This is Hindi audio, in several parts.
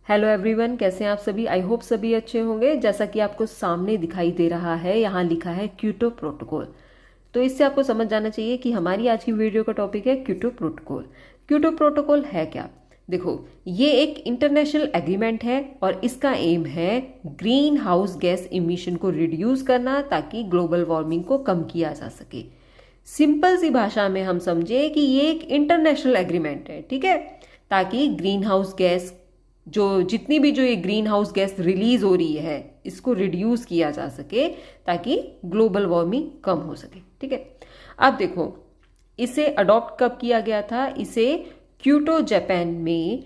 हेलो एवरीवन, कैसे हैं आप सभी। आई होप सभी अच्छे होंगे। जैसा कि आपको सामने दिखाई दे रहा है, यहाँ लिखा है क्योटो प्रोटोकॉल। तो इससे आपको समझ जाना चाहिए कि हमारी आज की वीडियो का टॉपिक है क्योटो प्रोटोकॉल। क्योटो प्रोटोकॉल है क्या? देखो, ये एक इंटरनेशनल एग्रीमेंट है और इसका एम है ग्रीन हाउस गैस इमिशन को रिड्यूस करना ताकि ग्लोबल वार्मिंग को कम किया जा सके। सिंपल सी भाषा में हम समझे कि ये एक इंटरनेशनल एग्रीमेंट है, ठीक है, ताकि ग्रीन हाउस गैस जितनी भी ये ग्रीन हाउस गैस रिलीज हो रही है इसको रिड्यूस किया जा सके ताकि ग्लोबल वार्मिंग कम हो सके, ठीक है। अब देखो, इसे अडॉप्ट कब किया गया था? इसे क्योटो जापान में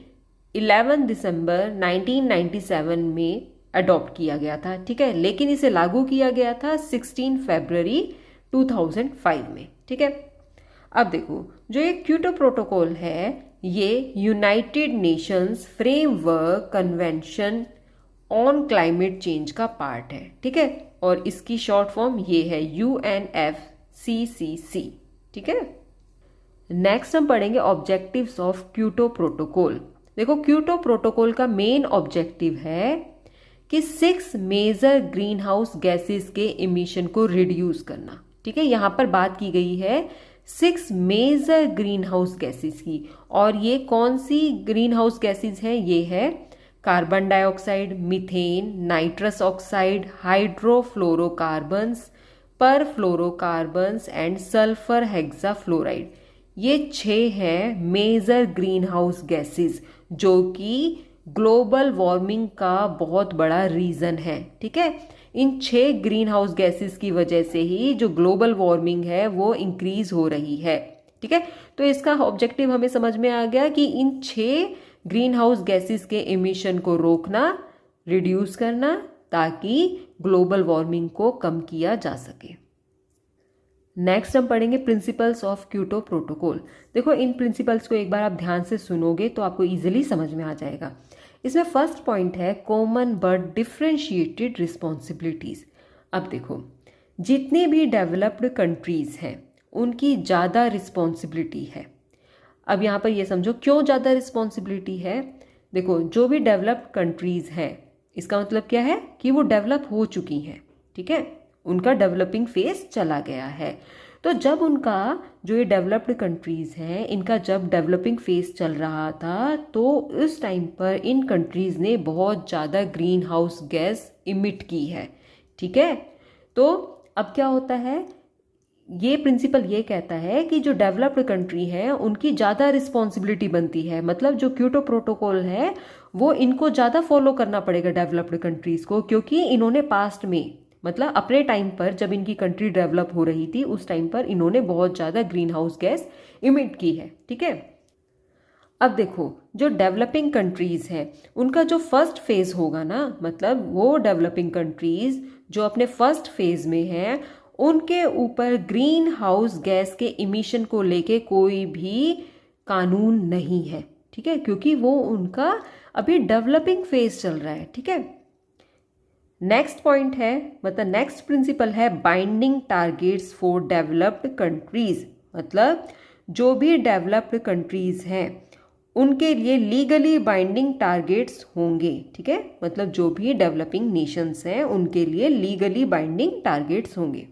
11 दिसंबर 1997 में अडॉप्ट किया गया था, ठीक है। लेकिन इसे लागू किया गया था 16 फरवरी 2005 में, ठीक है। अब देखो, जो ये क्योटो प्रोटोकॉल है ये United Nations framework convention on climate change का पार्ट है, ठीक है। और इसकी शॉर्ट फॉर्म ये है UNFCCC, ठीक है। नेक्स्ट हम पढ़ेंगे ऑब्जेक्टिव्स ऑफ क्योटो प्रोटोकॉल। देखो, क्योटो प्रोटोकॉल का मेन ऑब्जेक्टिव है कि 6 मेजर ग्रीन हाउस गैसेस के इमिशन को रिड्यूस करना, ठीक है। यहां पर बात की गई है 6 मेजर ग्रीन हाउस गैसेस की। और ये कौन सी ग्रीन हाउस गैसेस हैं? ये है carbon dioxide, methane, nitrous oxide, hydrofluorocarbons, perfluorocarbons and sulphur hexafluoride. ये 6 हैं मेजर ग्रीन हाउस गैसेस जो कि ग्लोबल वार्मिंग का बहुत बड़ा रीजन है, ठीक है। इन 6 ग्रीन हाउस गैसेस की वजह से ही जो ग्लोबल वार्मिंग है वो इंक्रीज हो रही है, ठीक है। तो इसका ऑब्जेक्टिव हमें समझ में आ गया कि इन 6 ग्रीन हाउस गैसेस के इमिशन को रोकना, रिड्यूस करना ताकि ग्लोबल वार्मिंग को कम किया जा सके। नेक्स्ट हम पढ़ेंगे प्रिंसिपल्स ऑफ क्योटो प्रोटोकॉल। देखो, इन प्रिंसिपल्स को एक बार आप ध्यान से सुनोगे तो आपको इजीली समझ में आ जाएगा। इसमें फर्स्ट पॉइंट है कॉमन बट डिफरेंशिएटेड रिस्पॉन्सिबिलिटीज। अब देखो, जितनी भी डेवलप्ड कंट्रीज हैं उनकी ज़्यादा रिस्पॉन्सिबिलिटी है। अब यहाँ पर ये समझो क्यों ज़्यादा रिस्पॉन्सिबिलिटी है। देखो, जो भी डेवलप्ड कंट्रीज हैं इसका मतलब क्या है कि वो डेवलप हो चुकी हैं, ठीक है, उनका डेवलपिंग फेज चला गया है। तो जब उनका जो ये डेवलप्ड कंट्रीज हैं इनका जब डेवलपिंग फेज चल रहा था तो उस टाइम पर इन कंट्रीज ने बहुत ज़्यादा ग्रीन हाउस गैस इमिट की है, ठीक है। तो अब क्या होता है, ये प्रिंसिपल ये कहता है कि जो डेवलप्ड कंट्री है उनकी ज़्यादा रिस्पॉन्सिबिलिटी बनती है। मतलब जो क्योटो प्रोटोकॉल है वो इनको ज़्यादा फॉलो करना पड़ेगा डेवलप्ड कंट्रीज को, क्योंकि इन्होंने पास्ट में, मतलब अपने टाइम पर जब इनकी कंट्री डेवलप हो रही थी उस टाइम पर इन्होंने बहुत ज़्यादा ग्रीन हाउस गैस इमिट की है, ठीक है। अब देखो, जो डेवलपिंग कंट्रीज हैं उनका जो फर्स्ट फेज होगा ना, मतलब वो डेवलपिंग कंट्रीज जो अपने फर्स्ट फेज में हैं उनके ऊपर ग्रीन हाउस गैस के इमिशन को लेके कोई भी कानून नहीं है, ठीक है, क्योंकि वो उनका अभी डेवलपिंग फेज चल रहा है, ठीक है। नेक्स्ट पॉइंट है, मतलब नेक्स्ट प्रिंसिपल है binding targets for developed countries. मतलब जो भी डेवलप्ड कंट्रीज हैं उनके लिए लीगली बाइंडिंग टारगेट्स होंगे, ठीक है। मतलब जो भी डेवलपिंग नेशंस हैं उनके लिए लीगली बाइंडिंग टारगेट्स होंगे।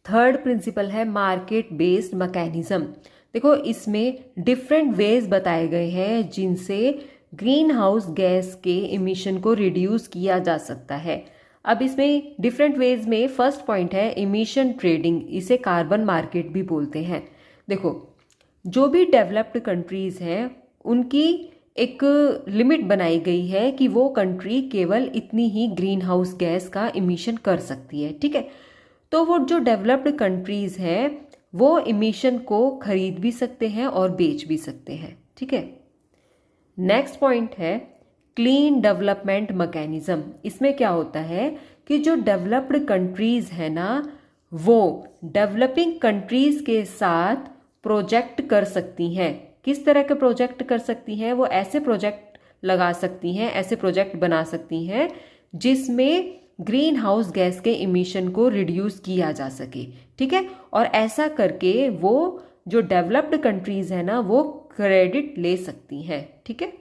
थर्ड प्रिंसिपल है मार्केट बेस्ड मैकेनिज्म। देखो, इसमें डिफरेंट वेज बताए गए हैं जिनसे ग्रीन हाउस गैस के इमिशन को रिड्यूस किया जा सकता है। अब इसमें डिफरेंट वेज में फर्स्ट पॉइंट है इमिशन ट्रेडिंग, इसे कार्बन मार्केट भी बोलते हैं। देखो, जो भी डेवलप्ड कंट्रीज हैं उनकी एक लिमिट बनाई गई है कि वो कंट्री केवल इतनी ही ग्रीन हाउस गैस का इमिशन कर सकती है, ठीक है। तो वो जो डेवलप्ड कंट्रीज हैं वो इमिशन को खरीद भी सकते हैं और बेच भी सकते हैं, ठीक है। नेक्स्ट पॉइंट है क्लीन डेवलपमेंट मैकेनिज्म। इसमें क्या होता है कि जो डेवलप्ड कंट्रीज है ना वो डेवलपिंग कंट्रीज के साथ प्रोजेक्ट कर सकती हैं। किस तरह के प्रोजेक्ट कर सकती हैं? वो ऐसे प्रोजेक्ट लगा सकती हैं, ऐसे प्रोजेक्ट बना सकती हैं जिसमें ग्रीन हाउस गैस के इमिशन को रिड्यूस किया जा सके, ठीक है। और ऐसा करके वो जो डेवलप्ड कंट्रीज है ना वो क्रेडिट ले सकती हैं, ठीक है।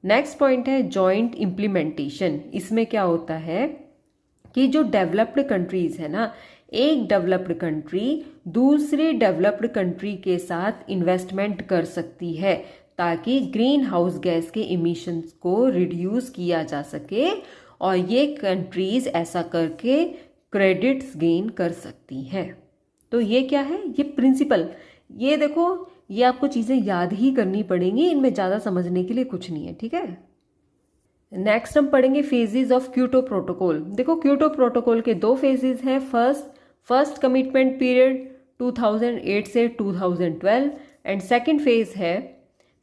नेक्स्ट पॉइंट है जॉइंट इम्प्लीमेंटेशन। इसमें क्या होता है कि जो डेवलप्ड कंट्रीज है ना, एक डेवलप्ड कंट्री दूसरे डेवलप्ड कंट्री के साथ इन्वेस्टमेंट कर सकती है ताकि ग्रीन हाउस गैस के इमिशंस को रिड्यूस किया जा सके, और ये कंट्रीज ऐसा करके क्रेडिट्स गेन कर सकती हैं। तो ये क्या है, ये प्रिंसिपल, ये देखो, ये आपको चीज़ें याद ही करनी पड़ेंगी, इनमें ज़्यादा समझने के लिए कुछ नहीं है, ठीक है। नेक्स्ट हम पढ़ेंगे फेजेस ऑफ क्योटो प्रोटोकॉल। देखो क्योटो प्रोटोकॉल के 2 फेजेस हैं। फर्स्ट कमिटमेंट पीरियड 2008 से 2012 एंड सेकंड फेज है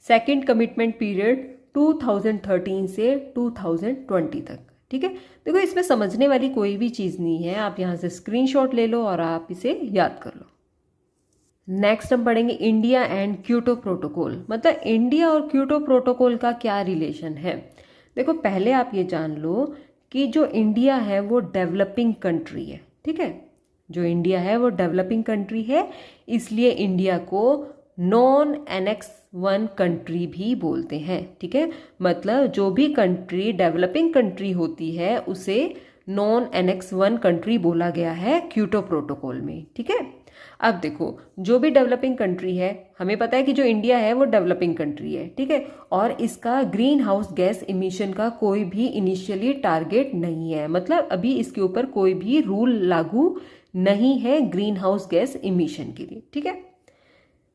सेकंड कमिटमेंट पीरियड 2013 से 2020 तक, ठीक है। देखो इसमें समझने वाली कोई भी चीज़ नहीं है, आप यहाँ से स्क्रीनशॉट ले लो और आप इसे याद कर लो। नेक्स्ट हम पढ़ेंगे इंडिया एंड क्योटो प्रोटोकॉल। मतलब इंडिया और क्योटो प्रोटोकॉल का क्या रिलेशन है। देखो पहले आप ये जान लो कि जो इंडिया है वो डेवलपिंग कंट्री है, ठीक है। जो इंडिया है वो डेवलपिंग कंट्री है, इसलिए इंडिया को नॉन एनेक्स 1 कंट्री भी बोलते हैं, ठीक है। मतलब जो भी कंट्री डेवलपिंग कंट्री होती है उसे नॉन एनेक्स 1 कंट्री बोला गया है क्योटो प्रोटोकॉल में, ठीक है। अब देखो जो भी डेवलपिंग कंट्री है, हमें पता है कि जो इंडिया है वो डेवलपिंग कंट्री है, ठीक है, और इसका ग्रीन हाउस गैस इमिशन का कोई भी इनिशियली टारगेट नहीं है। मतलब अभी इसके ऊपर कोई भी रूल लागू नहीं है ग्रीन हाउस गैस इमिशन के लिए, ठीक है।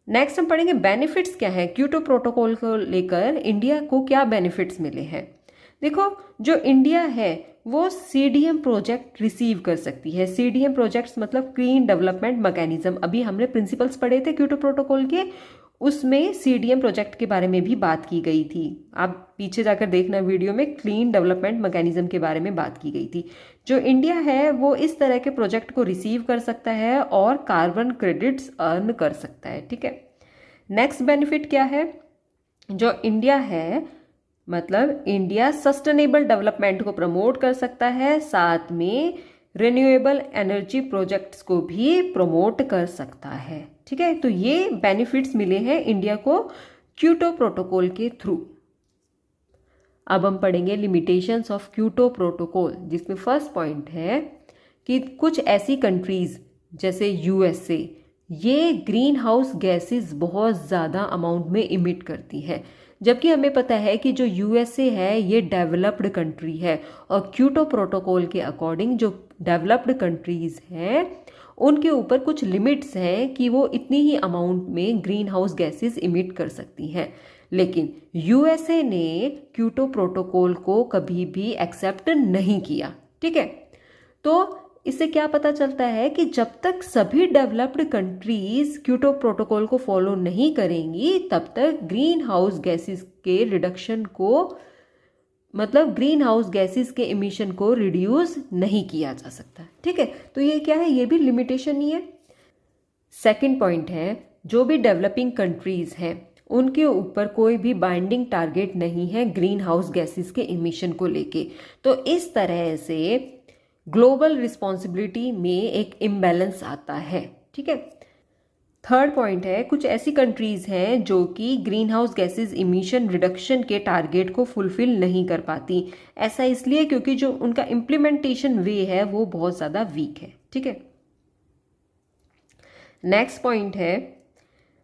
नेक्स्ट हम पढ़ेंगे बेनिफिट्स क्या है। क्योटो प्रोटोकॉल को लेकर इंडिया को क्या बेनिफिट्स मिले हैं। देखो जो इंडिया है वो सीडीएम प्रोजेक्ट रिसीव कर सकती है। सीडीएम प्रोजेक्ट्स मतलब क्लीन डेवलपमेंट मैकेनिज्म। अभी हमने प्रिंसिपल्स पढ़े थे क्योटो प्रोटोकॉल के, उसमें सीडीएम प्रोजेक्ट के बारे में भी बात की गई थी। आप पीछे जाकर देखना वीडियो में क्लीन डेवलपमेंट मैकेनिज्म के बारे में बात की गई थी। जो इंडिया है वो इस तरह के प्रोजेक्ट को रिसीव कर सकता है और कार्बन क्रेडिट्स अर्न कर सकता है, ठीक है। नेक्स्ट बेनिफिट क्या है, जो इंडिया है मतलब इंडिया सस्टेनेबल डेवलपमेंट को प्रमोट कर सकता है, साथ में रिन्यूएबल एनर्जी प्रोजेक्ट्स को भी प्रमोट कर सकता है, ठीक है। तो ये बेनिफिट्स मिले हैं इंडिया को क्योटो प्रोटोकॉल के थ्रू। अब हम पढ़ेंगे लिमिटेशंस ऑफ क्योटो प्रोटोकॉल, जिसमें फर्स्ट पॉइंट है कि कुछ ऐसी कंट्रीज जैसे यूएसए, ये ग्रीन हाउस गैसेस बहुत ज़्यादा अमाउंट में इमिट करती है, जबकि हमें पता है कि जो यूएसए है ये डेवलप्ड कंट्री है, और क्योटो प्रोटोकॉल के अकॉर्डिंग जो डेवलप्ड कंट्रीज हैं उनके ऊपर कुछ लिमिट्स हैं कि वो इतनी ही अमाउंट में ग्रीन हाउस गैसेस इमिट कर सकती हैं। लेकिन यूएसए ने क्योटो प्रोटोकॉल को कभी भी एक्सेप्ट नहीं किया, ठीक है। तो इससे क्या पता चलता है कि जब तक सभी डेवलप्ड कंट्रीज क्योटो प्रोटोकॉल को फॉलो नहीं करेंगी तब तक ग्रीन हाउस गैसेस के रिडक्शन को मतलब ग्रीन हाउस गैसेस के इमिशन को रिड्यूस नहीं किया जा सकता, ठीक है। तो ये क्या है, ये भी लिमिटेशन ही है। सेकंड पॉइंट है जो भी डेवलपिंग कंट्रीज हैं उनके ऊपर कोई भी बाइंडिंग टारगेट नहीं है ग्रीन हाउस गैसेस के इमिशन को लेके। तो इस तरह से ग्लोबल रिस्पॉन्सिबिलिटी में एक इम्बैलेंस आता है, ठीक है। थर्ड पॉइंट है कुछ ऐसी कंट्रीज हैं जो कि green house gases emission reduction के टारगेट को फुलफिल नहीं कर पाती। ऐसा इसलिए क्योंकि जो उनका इम्प्लीमेंटेशन वे है वो बहुत ज़्यादा वीक है, ठीक है। नेक्स्ट पॉइंट है,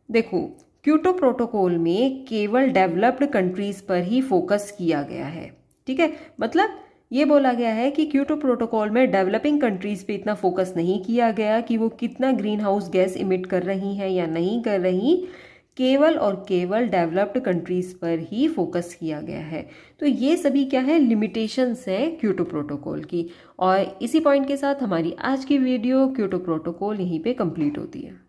देखो क्योटो प्रोटोकॉल में केवल डेवलप्ड कंट्रीज पर ही फोकस किया गया है, ठीक है। मतलब ये बोला गया है कि क्योटो प्रोटोकॉल में डेवलपिंग कंट्रीज पे इतना फोकस नहीं किया गया कि वो कितना ग्रीन हाउस गैस इमिट कर रही हैं या नहीं कर रही, केवल और केवल डेवलप्ड कंट्रीज पर ही फोकस किया गया है। तो ये सभी क्या है, लिमिटेशंस हैं क्योटो प्रोटोकॉल की। और इसी पॉइंट के साथ हमारी आज की वीडियो क्योटो प्रोटोकॉल यहीं पे कंप्लीट होती है।